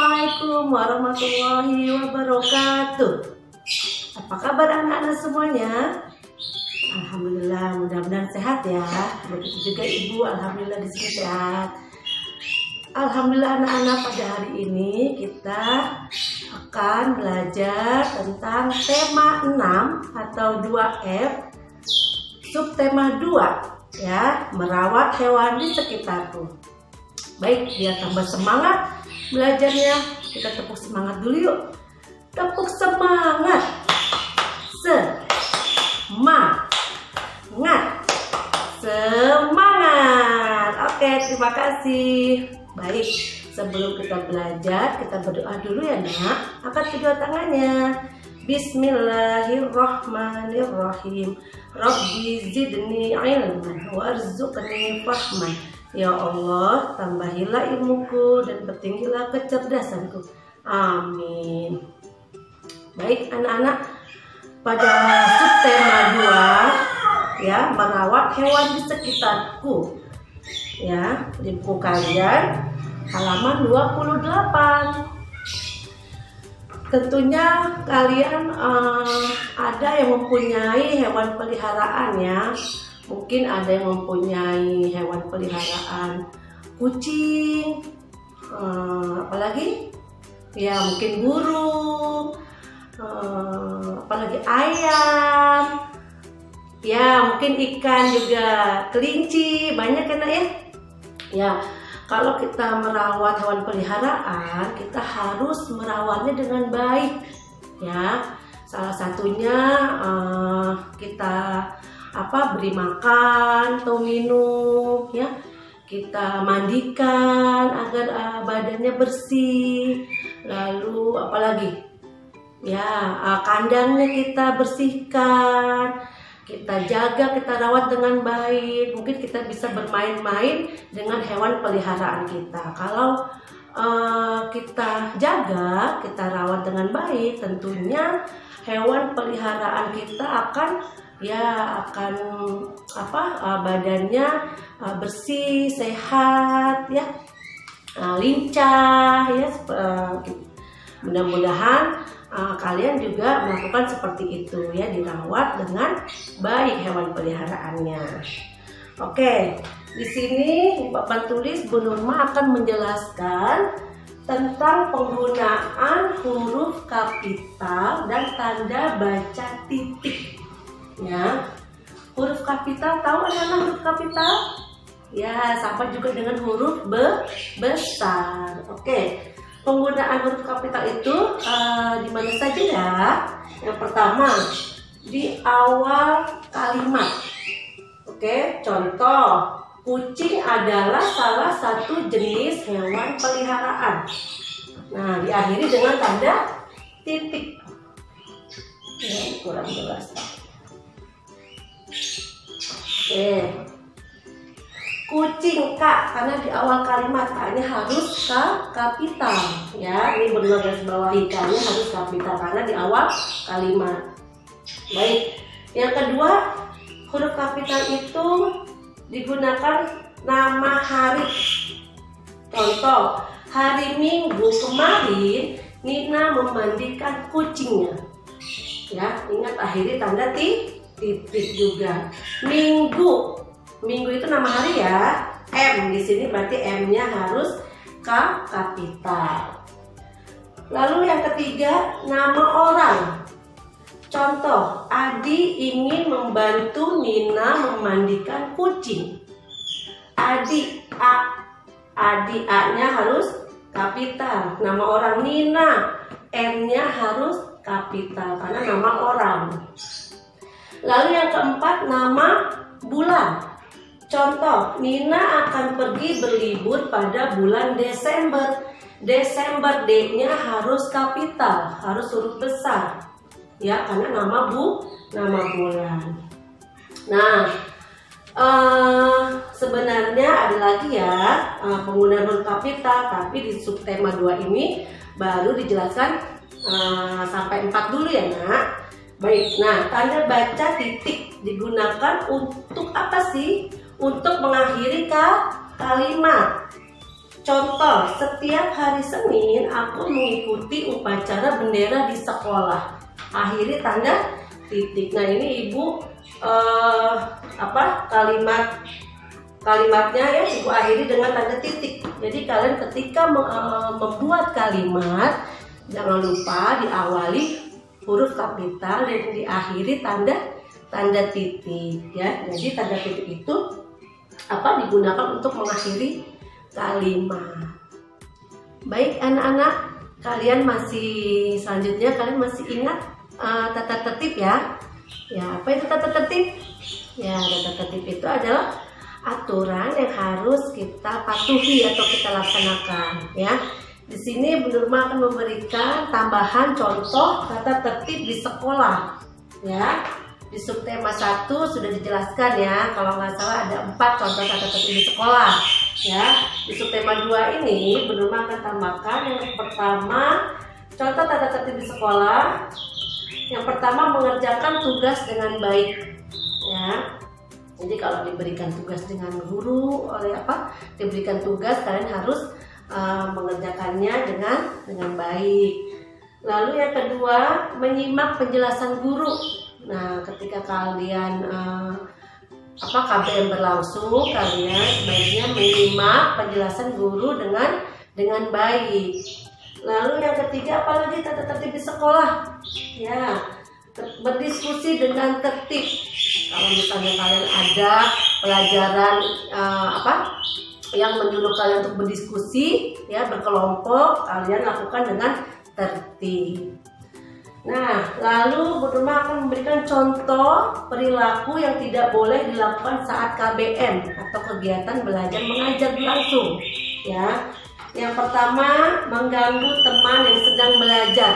Assalamualaikum warahmatullahi wabarakatuh. Apa kabar anak-anak semuanya? Alhamdulillah, mudah-mudahan sehat ya. Begitu juga ibu, alhamdulillah di sini sehat. Alhamdulillah anak-anak, pada hari ini kita akan belajar tentang tema 6 atau 2F, subtema 2 ya, merawat hewan di sekitarku. Baik, biar tambah semangat belajarnya, kita tepuk semangat dulu yuk. Tepuk semangat. Semangat. Oke, terima kasih. Baik, sebelum kita belajar, kita berdoa dulu ya nak. Angkat kedua tangannya. Bismillahirrahmanirrahim. Rabbi zidni ilman warzuqni fahman. Ya Allah, tambahilah ilmuku dan pertinggilah kecerdasanku. Amin. Baik anak-anak, pada subtema 2 ya, merawat hewan di sekitarku. Ya, di buku kalian halaman 28. Tentunya kalian ada yang mempunyai hewan peliharaan ya. Mungkin ada yang mempunyai hewan peliharaan kucing, apalagi ya mungkin burung, apalagi ayam, ya mungkin ikan juga, kelinci, banyak kan ya. Ya, kalau kita merawat hewan peliharaan, kita harus merawatnya dengan baik ya. Salah satunya kita beri makan atau minum ya, kita mandikan agar badannya bersih, lalu apalagi ya, kandangnya kita bersihkan, kita jaga, kita rawat dengan baik. Mungkin kita bisa bermain-main dengan hewan peliharaan kita. Kalau kita jaga, kita rawat dengan baik, tentunya hewan peliharaan kita akan badannya bersih, sehat ya, lincah ya. Mudah-mudahan kalian juga melakukan seperti itu ya, dirawat dengan baik hewan peliharaannya. Oke, di sini papan tulis Bu Nurma akan menjelaskan tentang penggunaan huruf kapital dan tanda baca titik. Ya, huruf kapital, tahu anak-anak huruf kapital? Ya, sama juga dengan huruf besar. Oke, penggunaan huruf kapital itu di mana saja ya? Yang pertama, di awal kalimat. Oke, contoh, kucing adalah salah satu jenis hewan peliharaan. Nah, diakhiri dengan tanda titik. Ya, kurang jelas. Oke, kucing Kak, karena di awal kalimat K-nya harus kapital ya. Ini benar garis bawahi, K-nya harus kapital karena di awal kalimat. Baik, yang kedua, huruf kapital itu digunakan nama hari. Contoh, hari Minggu kemarin Nina memandikan kucingnya. Ya, ingat akhiri tanda titik juga. Minggu itu nama hari ya. M di sini berarti M-nya harus kapital. Lalu yang ketiga, nama orang. Contoh, Adi ingin membantu Nina memandikan kucing. Adi A-nya harus kapital. Nama orang Nina, M-nya harus kapital karena nama orang. Lalu yang keempat, nama bulan. Contoh, Nina akan pergi berlibur pada bulan Desember. Desember, D-nya harus kapital, harus huruf besar. Ya, karena nama bulan. Nah, sebenarnya ada lagi ya penggunaan huruf kapital, tapi di subtema 2 ini baru dijelaskan sampai 4 dulu ya nak. Baik, nah tanda baca titik digunakan untuk apa sih? Untuk mengakhiri kalimat. contoh, setiap hari Senin aku mengikuti upacara bendera di sekolah. Akhiri tanda titik. Nah, ini Ibu kalimatnya ya Ibu akhiri dengan tanda titik. Jadi kalian ketika membuat kalimat, jangan lupa diawali huruf kapital dan diakhiri tanda titik ya. Jadi tanda titik itu digunakan untuk mengakhiri kalimat. Baik anak-anak, selanjutnya kalian masih ingat tata tertib ya? Ya, apa itu tata tertib? Ya, tata tertib itu adalah aturan yang harus kita patuhi atau kita laksanakan ya. Di sini Bu Nurma akan memberikan tambahan contoh tata tertib di sekolah ya. Di subtema 1 sudah dijelaskan ya, kalau nggak salah ada 4 contoh tata tertib di sekolah ya. Di subtema 2 ini Bu Nurma akan tambahkan yang pertama, contoh tata tertib di sekolah. Yang pertama, mengerjakan tugas dengan baik ya. Jadi kalau diberikan tugas dengan guru diberikan tugas, kalian harus mengerjakannya dengan baik. Lalu yang kedua, menyimak penjelasan guru. Nah, ketika kalian KBM berlangsung, kalian sebaiknya menyimak penjelasan guru dengan baik. Lalu yang ketiga, apalagi tata tertib di sekolah? Ya, berdiskusi dengan tertib. Kalau misalnya kalian ada pelajaran yang menyuruh kalian untuk berdiskusi, ya berkelompok, kalian lakukan dengan tertib. Nah, lalu Bu Nurma akan memberikan contoh perilaku yang tidak boleh dilakukan saat KBM atau kegiatan belajar mengajar berlangsung. Ya, yang pertama, mengganggu teman yang sedang belajar.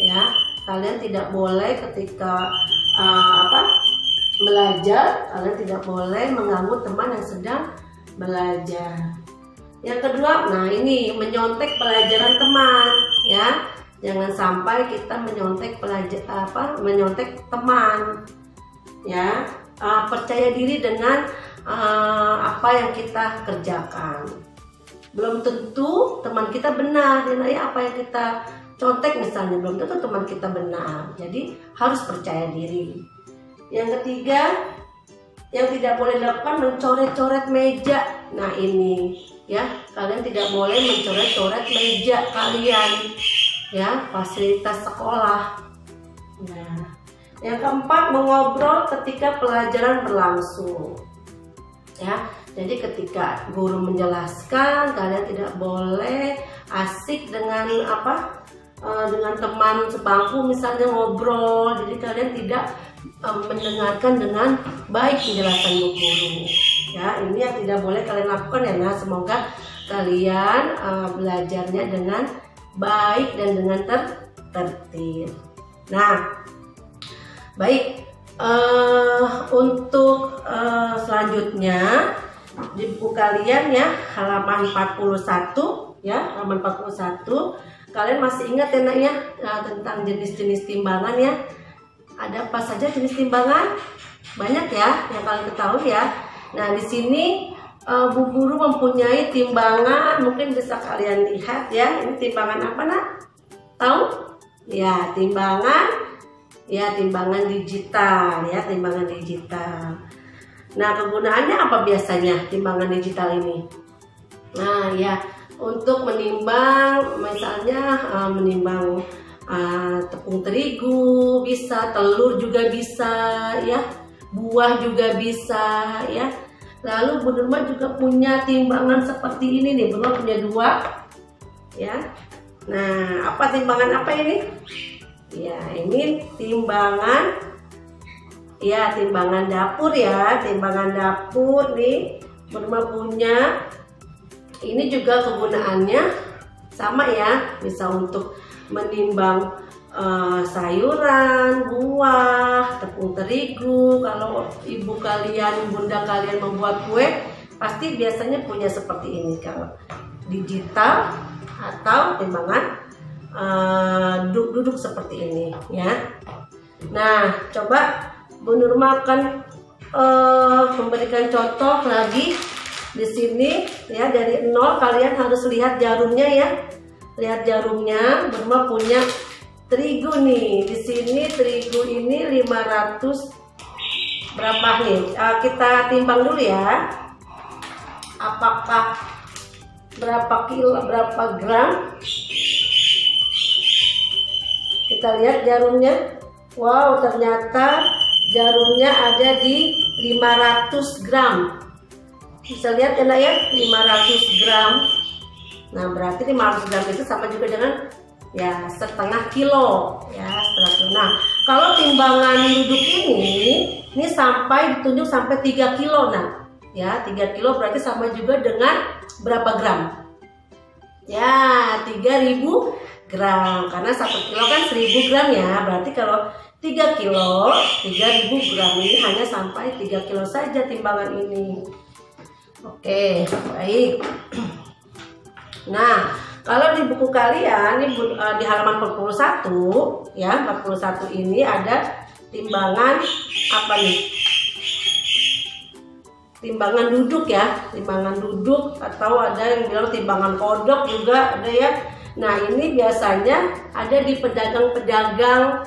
Ya, kalian tidak boleh ketika belajar, kalian tidak boleh mengganggu teman yang sedang belajar. Yang kedua, nah ini menyontek pelajaran teman, ya. Jangan sampai kita menyontek teman, ya. Percaya diri dengan apa yang kita kerjakan. Belum tentu teman kita benar, ya, apa yang kita contek misalnya belum tentu teman kita benar. Jadi harus percaya diri. Yang ketiga, yang tidak boleh dilakukan mencoret-coret meja. Nah ini, ya, kalian tidak boleh mencoret-coret meja kalian, ya, fasilitas sekolah. Nah, yang keempat, mengobrol ketika pelajaran berlangsung. Ya, jadi ketika guru menjelaskan, kalian tidak boleh asik dengan dengan teman sebangku misalnya ngobrol. Jadi kalian tidak mendengarkan dengan baik penjelasan guru. Ya, ini yang tidak boleh kalian lakukan ya. Nah, semoga kalian belajarnya dengan baik dan dengan tertib. Nah, baik. Untuk selanjutnya di buku kalian ya, halaman 41 ya, halaman 41. Kalian masih ingat ya nak ya tentang jenis-jenis timbangan ya? Ada apa saja jenis timbangan? Banyak ya yang kalian ketahui ya. Nah, di sini Bu Guru mempunyai timbangan, mungkin bisa kalian lihat ya. Ini timbangan apa nak? Tahu? Ya, timbangan digital ya, timbangan digital. Nah, kegunaannya apa biasanya timbangan digital ini? Nah, ya, untuk menimbang, misalnya menimbang tepung terigu bisa, telur juga bisa ya, buah juga bisa ya. Lalu Bu Nurma juga punya timbangan seperti ini nih, Bu Nurma punya 2 ya. Nah, apa timbangan apa ini? Ya, ini timbangan dapur ya, timbangan dapur nih Bu Nurma punya. Ini juga kegunaannya sama ya, bisa untuk menimbang sayuran, buah, tepung terigu. Kalau ibu kalian, bunda kalian membuat kue, pasti biasanya punya seperti ini. Kalau digital atau timbangan duduk seperti ini ya. Nah, coba Bu Nurma akan memberikan contoh lagi di sini ya, dari 0 kalian harus lihat jarumnya ya. Lihat jarumnya, Burma punya terigu nih. Di sini terigu ini 500 berapa nih? Kita timbang dulu ya. Apakah berapa kilo, berapa gram? Kita lihat jarumnya. Wow, ternyata jarumnya ada di 500 gram. Bisa lihat ya, ya, 500 gram. Nah, berarti 500 gram itu sama juga dengan ya setengah kilo ya, setengah kilo. Nah, kalau timbangan duduk ini sampai ditunjuk sampai 3 kilo. Nah, ya 3 kilo berarti sama juga dengan berapa gram? Ya, 3000 gram. Karena 1 kilo kan 1000 gram ya. Berarti kalau 3 kilo, 3000 gram ini hanya sampai 3 kilo saja timbangan ini. Oke, baik. Nah, kalau di buku kalian ini di halaman 41 ya, 41 ini ada timbangan apa nih? Timbangan duduk ya, timbangan duduk, atau ada yang bilang timbangan kodok juga ada ya. Nah, ini biasanya ada di pedagang-pedagang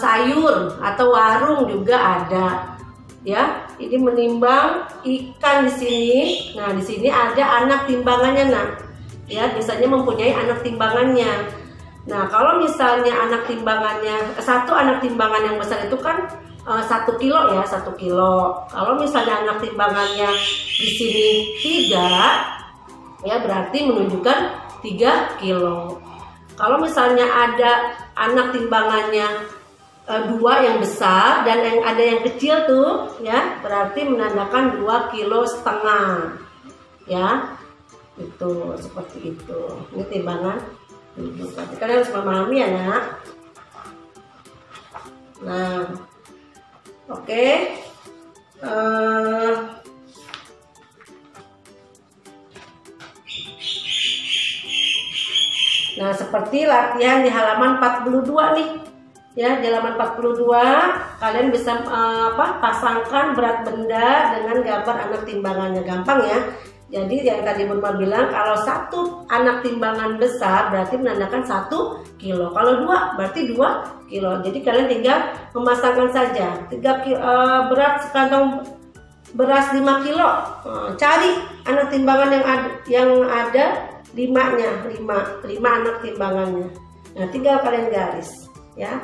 sayur atau warung juga ada. Ya, ini menimbang ikan di sini. Nah, di sini ada anak timbangannya, nah. Ya, biasanya mempunyai anak timbangannya. Nah, kalau misalnya anak timbangannya, satu anak timbangan yang besar itu kan 1 kilo ya, 1 kilo. Kalau misalnya anak timbangannya di sini 3, ya berarti menunjukkan 3 kilo. Kalau misalnya ada anak timbangannya 2 yang besar dan yang ada yang kecil tuh, ya berarti menandakan 2,5 kilo. Ya, itu seperti itu. Ini timbangan duduk. Tapi kalian harus memahami ya, nak. Nah, oke. Nah, seperti latihan di halaman 42 nih. Ya, di halaman 42 kalian bisa pasangkan berat benda dengan gambar anak timbangannya. Gampang ya. Jadi yang tadi Burma bilang, kalau 1 anak timbangan besar berarti menandakan 1 kilo. Kalau 2 berarti 2 kilo. Jadi kalian tinggal memasangkan saja. 3 kilo, berat sekantong beras 5 kilo. Cari anak timbangan yang ada 5 anak timbangannya. Nah, tinggal kalian garis ya.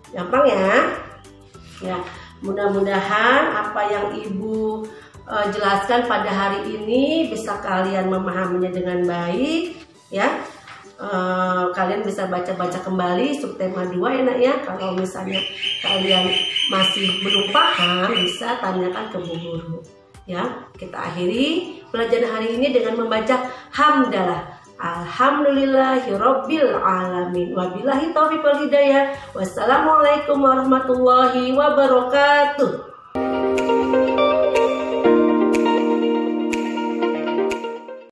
Gampang ya. Ya, mudah-mudahan apa yang Ibu jelaskan pada hari ini bisa kalian memahaminya dengan baik ya. Kalian bisa baca-baca kembali subtema 2 ya, nak ya. Kalau misalnya kalian masih belum paham, bisa tanyakan ke Bu Guru ya. Kita akhiri pelajaran hari ini dengan membaca hamdalah. Alhamdulillahirabbil alamin. Wabillahi taufiq wal hidayah. Wassalamualaikum warahmatullahi wabarakatuh.